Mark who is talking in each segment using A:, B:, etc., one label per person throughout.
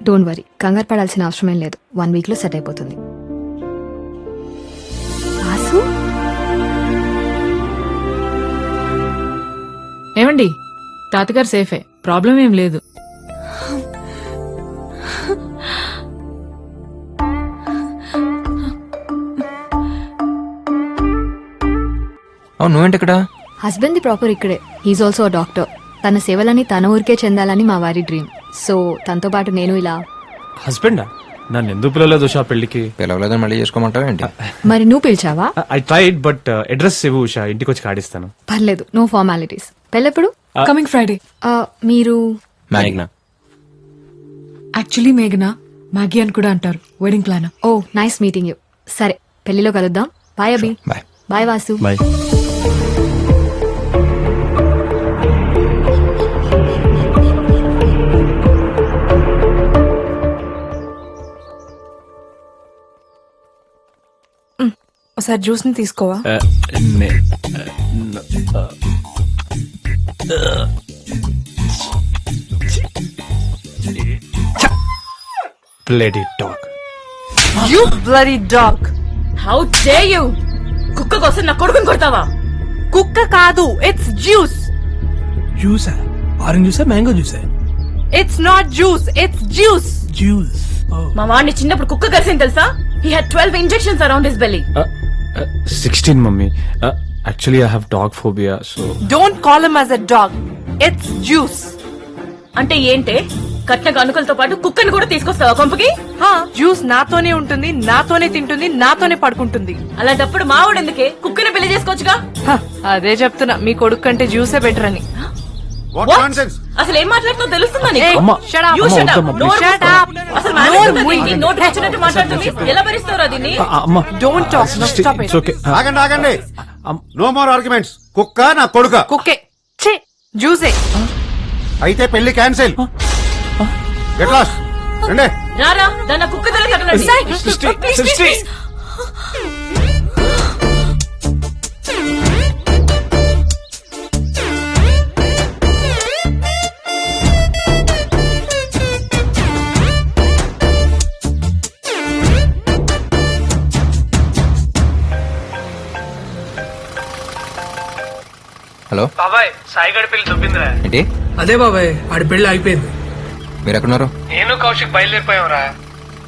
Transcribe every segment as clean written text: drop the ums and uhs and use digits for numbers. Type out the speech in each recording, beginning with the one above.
A: Don't worry, కంగారు పడాల్సిన అవసరమేం లేదు. 1 week లో సెట్ అయిపోతుంది. వాసు,
B: ఏమండి, తాతగారు సేఫే, ప్రాబ్లం ఏం లేదు.
C: నువ్వేంటి ఇక్కడ?
A: హస్బెండ్ ది ప్రాపర్ ఇక్కడే. He's also doctor. తన సేవలని తన ఊరికే చెందాలని మా వారి డ్రీమ్. సో తనతో పాటు నేను ఇలా.
D: హస్బెండా? నన్ను ఎందుకు పిలవలేదు ఉషా పెళ్లికి?
C: పిలవలేదని మళ్ళీ చేసుకోమంటావా ఏంటి?
A: మరి నువ్వు పిలిచావా?
D: ఐ ట్రైడ్ బట్ అడ్రస్ ఇవ్వు ఉషా, ఇంటికి వచ్చి కాడిస్తాను.
A: పర్లేదు, నో ఫార్మాలిటీస్. పెళ్ళెప్పుడు?
B: Coming Friday.
A: మీరు?
C: మేఘ్నా.
B: యాక్చువల్లీ మేఘనా, మ్యాగీ అని కూడా అంటారు. Wedding plan.
A: Oh nice meeting you. సరే, పెళ్లిలో కలుద్దాం. బాయ్ అభి.
C: బాయ్.
A: బాయ్ వాసు.
D: బాయ్.
B: ఒకసారి జ్యూస్ ని తీసుకోవా?
D: Bloody dog.
B: You bloody dog! How dare you! కుక్క కోసం నా కొడుకుని కొడతావా? కుక్క కాదు, it's juice.
E: జ్యూసా? ఆరెంజ్ జ్యూసా, మ్యాంగో జ్యూసా?
B: It's not juice, it's juice.
E: Juice.
B: మా వాడిని చిన్నప్పుడు కుక్క కలిసింది తెలుసా? He had 12 injections around his belly.
D: 16 mummy. Actually I have dog phobia, so
B: Don't call him as a dog. It's juice. అంటే ఏంటే? కట్న గనుకలతో పాటు కుక్కని కూడా తీసుకొస్తావా కొంపకి? జ్యూస్ నాతోనే ఉంటుంది, నాతోనే తింటుంది, నాతోనే పడుకుంటుంది. అలాంటప్పుడు మావాడు ఎందుకే? కుక్కని పెళ్లి చేసుకోవచ్చుగా. అదే చెప్తున్నా, మీ కొడుకు కంటే జ్యూసే బెటర్ అని. అసలు ఏం మాట్లాడుతుందో తెలుస్తుందా నీకు?
D: అమ్మా,
B: Shut up.
D: You shut up.
B: Nor shut up. అసలు మాట్లాడుతుందా? నోట్ వచ్చినట్టు మాట్లాడుతుంది. ఎలా భరిస్తావురా దీన్ని?
D: అమ్మా.
B: Don't talk. No, stop it.
D: It's okay.
F: ఆగండి ఆగండి, నో మోర్ ఆర్గ్యుమెంట్స్. కుక్క నా కొడుక
B: కుక్కే. ఛీ, జ్యూసే.
F: అయితే పెళ్లి క్యాన్సిల్. Get lost. రండి.
B: రారా, దాన్ని కుక్క ధర కట్టండి.
D: సృష్టి.
C: హలో
E: బాబాయ్, సాయిగడి పెళ్లి దొబ్బిందిరా.
C: ఏంటి?
E: అదే బాబాయ్, ఆడి పెళ్లి అయిపోయింది.
C: మీరు ఎక్కడున్నారు?
E: నేను కౌశిక్ బయలుదేరిపోయావురా.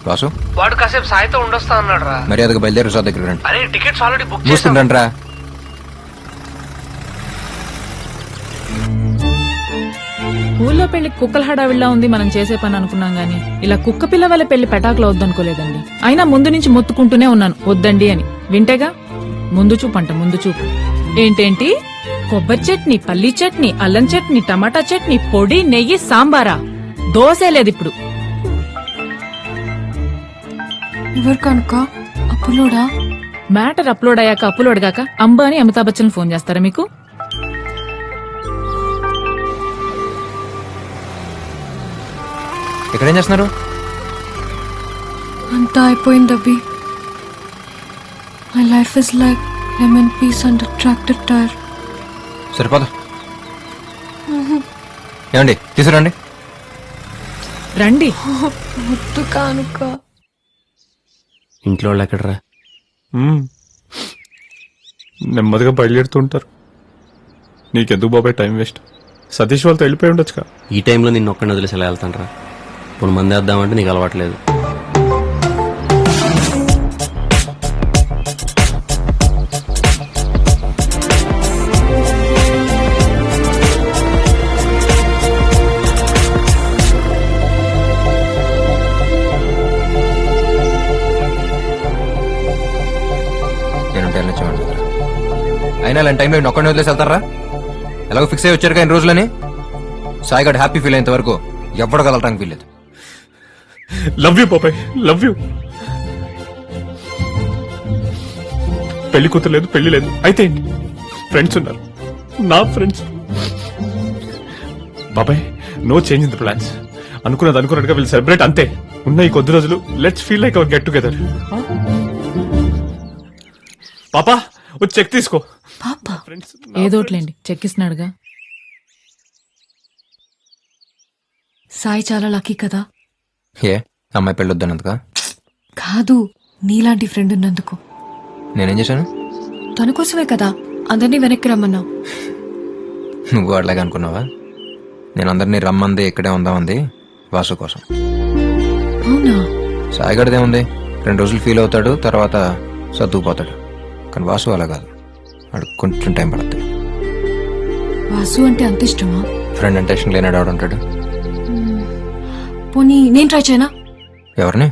C: వాసు
E: వాడు కాసేపు సాయితో ఉండొస్తా అన్నాడు రా.
C: మర్యాదగా బయలుదేరి రిసార్ట్ దగ్గర రండి.
E: అరే టికెట్స్ ఆల్రెడీ బుక్ చేసాం.
C: చూస్తుండండి రా.
B: ఊళ్ళో పెళ్లి కుక్కల హడావిడిలా ఉంది మనం చేసే పని అనుకున్నాం గానీ ఇలా కుక్క పిల్ల వల్ల పెళ్లి పెటాకులో వద్దనుకోలేదండి. అయినా ముందు నుంచి మొత్తుకుంటూనే ఉన్నాను వద్దండి అని. వింటేగా ముందు చూపు అంట, ముందు చూపు. ఏంటేంటి? కొబ్బరి చట్నీ, పల్లీ చట్నీ, అల్లం చట్నీ, టమాటా చట్నీ, పొడి, నెయ్యి, సాంబారా? దోసే లేదు ఇప్పుడు.
G: ఎవరు కనుక అప్పులోడా?
B: మ్యాటర్ అప్లోడ్ అయ్యాక అప్లోడ్ గాక అంబానీ అమితాబ్ బచ్చన్ ఫోన్ చేస్తారా మీకు?
C: ఇక్కడేం చేస్తున్నారు?
G: అంతా అయిపోయింది Abhi. My life is like lemon piece and tractor tyre.
C: సరిపోదా? ఏమండి, తీసుకురండి.
B: రండి.
G: ముద్దు కానుక.
D: ఇంట్లో వాళ్ళు ఎక్కడరా? నెమ్మదిగా బయలుదేరుతుంటారు. నీకెందుకు బాబాయ్ టైం వేస్ట్? సతీష్ వాళ్ళతో వెళ్ళిపోయి ఉండొచ్చుగా.
H: ఈ టైంలో నిన్ను ఒక్కడిని వదిలేసి ఎలా వెళ్తానరా? ఇప్పుడు మంది వేద్దామంటే నీకు అలవాట్లేదు.
C: అయినా ఇలాంటి టైంలో ఒక్కడిని వదిలేసి వెళ్తారా? ఎలాగో ఫిక్స్ అయ్యి వచ్చారు కానీ రోజులని. సాయిగడ్ హ్యాపీ ఫీల్ అయ్యేంత వరకు ఎవడు కలవటానికి వీల్లేదు.
D: లవ్ యూ బాబాయ్, లవ్ యూ. పెళ్లి కూతురు లేదు, పెళ్లి లేదు, అయితే ఏంటి? ఫ్రెండ్స్ ఉన్నారు, నా ఫ్రెండ్స్. బాబాయ్, no change in the plans. అనుకున్నది అనుకున్నట్టుగా వీళ్ళు సెలబ్రేట్ అంతే. ఉన్న ఈ కొద్ది రోజులు let's feel like our get together. పాపా, వచ్చి చెక్ తీసుకో.
B: ఏదోట్లేండి, చెక్కిస్తున్నాడుగా.
G: సాయి చాలా లక్కీ కదా.
C: ఏ అమ్మాయి పెళ్ళొద్దన్నందుక
G: కాదు, నీలాంటి ఫ్రెండ్ ఉన్నందుకు.
C: నేనేం చేశాను?
G: తన కోసమే కదా అందరినీ వెనక్కి రమ్మన్నావు.
C: నువ్వు అట్లాగే అనుకున్నావా? నేను అందరినీ రమ్మంది ఇక్కడే ఉందామంది వాసు కోసం.
G: అవునా?
C: సాయిగడిదే ఉంది, 2 రోజులు ఫీల్ అవుతాడు, తర్వాత సర్దుకుపోతాడు. కానీ వాసు అలా కాదు, వాడు కొంచెం టైం పడుతుంది.
G: వాసు అంటే అంత ఇష్టమా?
C: ఫ్రెండ్ అంటే ఇష్టం లేనాడు ఆడుంటాడు.
G: పోనీ నేను ట్రై చేయనా?
C: ఎవరిని?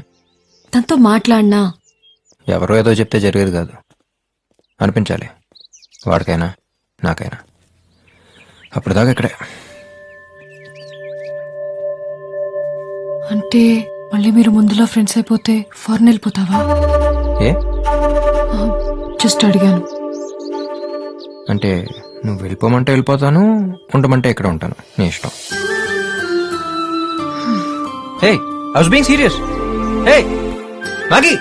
G: తనతో మాట్లాడినా?
C: ఎవరో ఏదో చెప్తే జరిగేది కాదు, అనిపించాలి వాడికైనా నాకైనా. అప్పుడు దాకా ఇక్కడే.
G: అంటే మళ్ళీ మీరు ముందులో ఫ్రెండ్స్ అయిపోతే ఫారెన్ వెళ్ళిపోతావా?
C: ఏ
G: జస్ట్ అడిగాను.
C: అంటే నువ్వు వెళ్ళిపోమంటే వెళ్ళిపోతాను, ఉండమంటే ఇక్కడ ఉంటాను, నీ ఇష్టం. Hey I was being serious. Hey Maggie.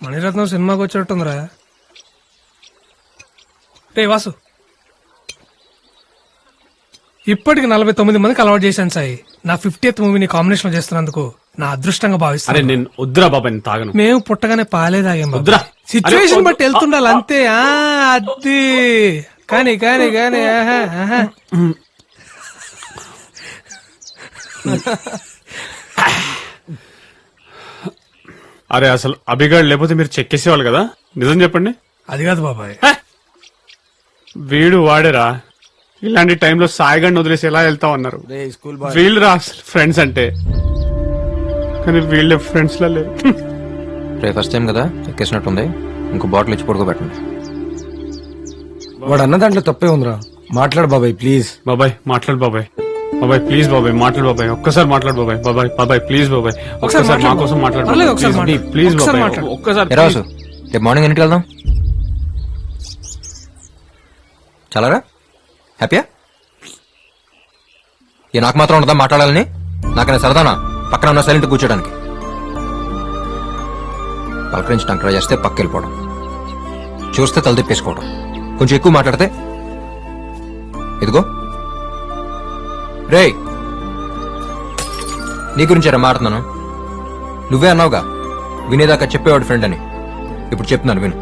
E: Mani Ratnam సినిమాకి వచ్చేట్టుందిరా. రే వాసు, ఇప్పటికి 49 మందికి అలవాటు చేశాను సాయి. నా 50th మూవీని కాంబినేషన్ చేస్తున్నందుకు నా అదృష్టంగా
D: అరే
E: భావిస్తాను.
D: నేను వద్దురా బాబాయ్, నేను తాగను.
E: మేము పుట్టగానే పాలే తాగాం బాబు.
D: వద్దురా.
E: సిచ్యువేషన్
D: అరే,
E: బట్టి వెళ్తుండాలి అంతే. అది కానీ కానీ కానీ ఆహా, ఆహా.
D: అరే అసలు అభిగాడు లేకపోతే మీరు చెక్కేసేవాళ్ళు కదా, నిజం చెప్పండి.
E: అది కాదు బాబాయ్.
D: వీడు వాడేరా, ఇలాంటి టైంలో సాయిగాడిని వదిలేసి ఎలా వెళ్తా ఉన్నారు. వీళ్ళు రా ఫ్రెండ్స్ అంటే, కానీ వీళ్ళే ఫ్రెండ్స్ లా లేరు.
C: రే ఫస్ట్ టైం కదా ఎక్కేసినట్టుంది, ఇంకో బాటిల్ ఇచ్చి పడుకోబెట్టండి.
I: వాడు అన్న దాంట్లో తప్పే ఉందిరా. మాట్లాడు బాబాయ్ ప్లీజ్.
D: బాబాయ్ మాట్లాడు బాబాయ్, బాబాయ్ ప్లీజ్ బాబాయ్ మాట్లాడు బాబాయ్, ఒక్కసారి మాట్లాడు బాబాయ్, బాబాయ్ బాబాయ్ ప్లీజ్ బాబాయ్, ఒక్కసారి మా కోసం మాట్లాడు
E: పర్లేదు, ఒకసారి
D: బాబాయ్,
E: మాట్లాడు.
D: ప్లీజ్
E: ఒకసారి
D: బాబాయ్
E: మాట్లాడు.
D: ఒక్కసారి.
C: ఏ రాసు, రేపు మార్నింగ్ ఎన్నింటికి వెళ్దాం? చాలారా హ్యాపీయా? ఏ నాకు మాత్రం ఉండదా మాట్లాడాలని? నాకనే సరదానా పక్కన ఉన్న సైలెంట్ కూర్చోడానికి? పలకరించడానికి ట్రై చేస్తే పక్క వెళ్ళిపోవడం, చూస్తే తల తిప్పేసుకోవడం, కొంచెం ఎక్కువ మాట్లాడితే ఇదిగో రే నీ గురించారా మాట్లాడుతున్నాను. నువ్వే అన్నావుగా వినేదాకా చెప్పేవాడు ఫ్రెండ్ అని, ఇప్పుడు చెప్తున్నాను విను.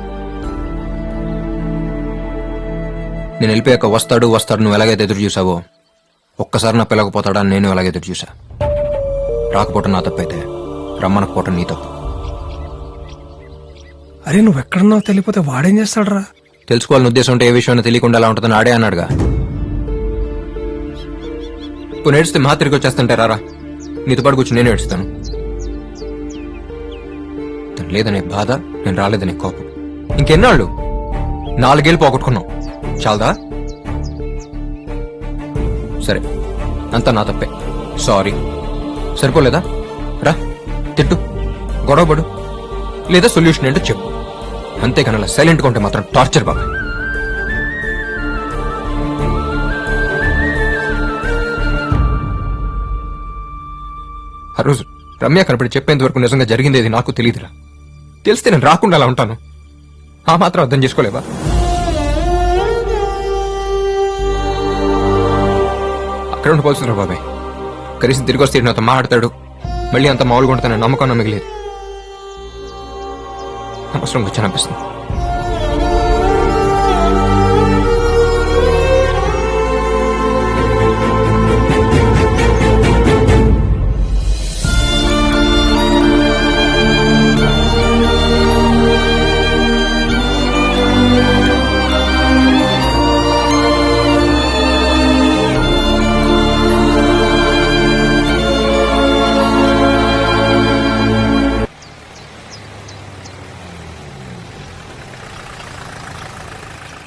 C: నేను వెళ్ళిపోయాక వస్తాడు వస్తాడు నువ్వు ఎలాగైతే ఎదురు చూసావో, ఒక్కసారి నా పిల్లకపోతాడా అని నేను ఎలాగైతే ఎదురు చూసా. రాకపోవటం నా తప్పైతే రమ్మనకపోవటం నీ తప్పు.
E: అరే నువ్వు ఎక్కడున్నావు తెలియపోతే వాడేం చేస్తాడురా?
C: తెలుసుకోవాలని ఉద్దేశం ఉంటే ఏ విషయం తెలియకుండా ఎలా ఉంటుందని ఆడే అన్నాడుగా. ఇప్పుడు నేడిస్తే మహా తిరిగి వచ్చేస్తుంటే రారా, నీతో పాటు కూర్చొని నేను ఏడుస్తాను. తను లేదనే బాధ, నేను రాలేదనే కోపం. ఇంకెన్నాళ్ళు? 4 ఏళ్ళు పోగొట్టుకున్నాం, చాలదా? సరే అంతా నా తప్పే, సారీ. సరిపోలేదా? రా తిట్టు, గొడవపడు, లేదా సొల్యూషన్ ఏంటో చెప్పు. అంతేకాని అలా సైలెంట్గా ఉంటే మాత్రం టార్చర్ బాగా. ఆ రోజు రమ్య కనపడి చెప్పేంత వరకు నిజంగా జరిగిందేది నాకు తెలియదురా. తెలిస్తే నేను రాకుండా అలా ఉంటాను. ఆ మాత్రం అర్థం చేసుకోలేవా? అక్కడ ఉండిపోల్సిందిరా బాబాయ్. కనీసం తిరిగి వస్తే నాతో మాట్లాడతాడు, మళ్ళీ అంత మామూలుగా ఉంటానని నమ్మకం మిగిలేదు. అవసరం వచ్చి అనిపిస్తుంది.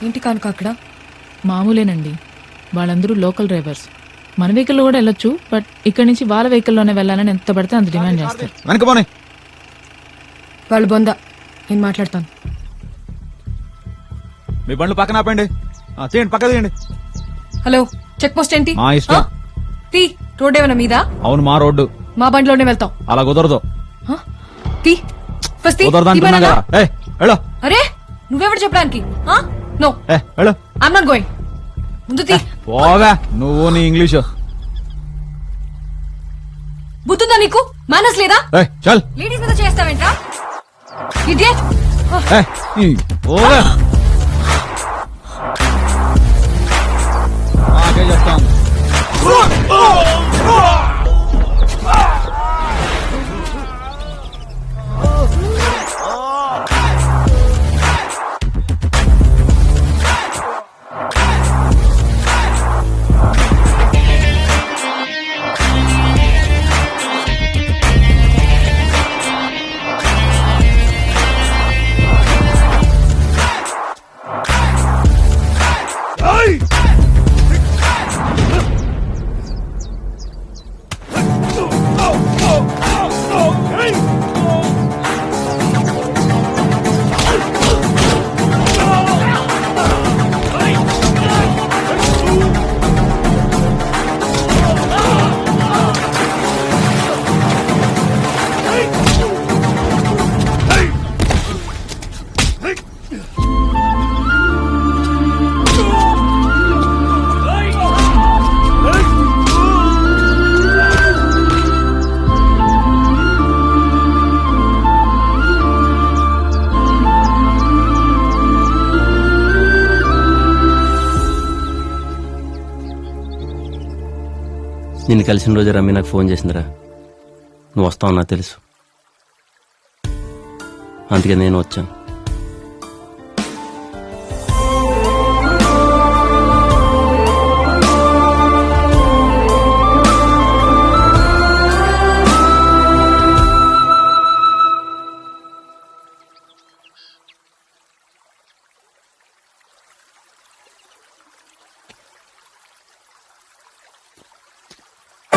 G: ఏంటి కానుక అక్కడ? మామూలేనండి, వాళ్ళందరూ లోకల్ డ్రైవర్స్. మన వెహికల్లో కూడా వెళ్ళొచ్చు, బట్ ఇక్కడ నుంచి వాళ్ళ వెహికల్లోనే వెళ్ళాలని ఎంత పడితే అంత డిమాండ్ చేస్తారు.
F: వెనక పోనీ.
A: వాళ్ళు బొంద, నేను మాట్లాడతాను.
F: మీ బండ్లు పక్కన ఆపండి. తీయండి, పక్క తీయండి.
A: హలో, చెక్ పోస్ట్ ఏంటి?
F: మా ఇష్టం.
A: తీ, రోడ్ ఏమైనా మీద?
F: అవును, మా రోడ్డు.
A: మా బండిలోనే వెళ్తాం.
F: అలా కుదరదు.
A: తీ, ఫస్ట్ తీ.
F: కుదరదు అంటున్నా
A: తీమన్నా?
F: కదా. వెళ్ళు.
A: అరే, నువ్వెవడు చెప్పడానికి? నో,
F: వెళ్ళు.
A: I'm not going. ముందు తీ.
F: పోగా నువ్వు నీ ఇంగ్లీషు.
A: బుద్ధుందా నీకు? మేనస్ లేదా?
F: చల్.
A: లేడీస్ మీద చేస్తావేంట్రా? ఇడియట్.
F: పోగా. చెప్తాను.
H: నిన్ను కలిసిన రోజు రమ్మి నాకు ఫోన్ చేసిందిరా. నువ్వు వస్తావు నాకు తెలుసు, అందుకే నేను వచ్చాను.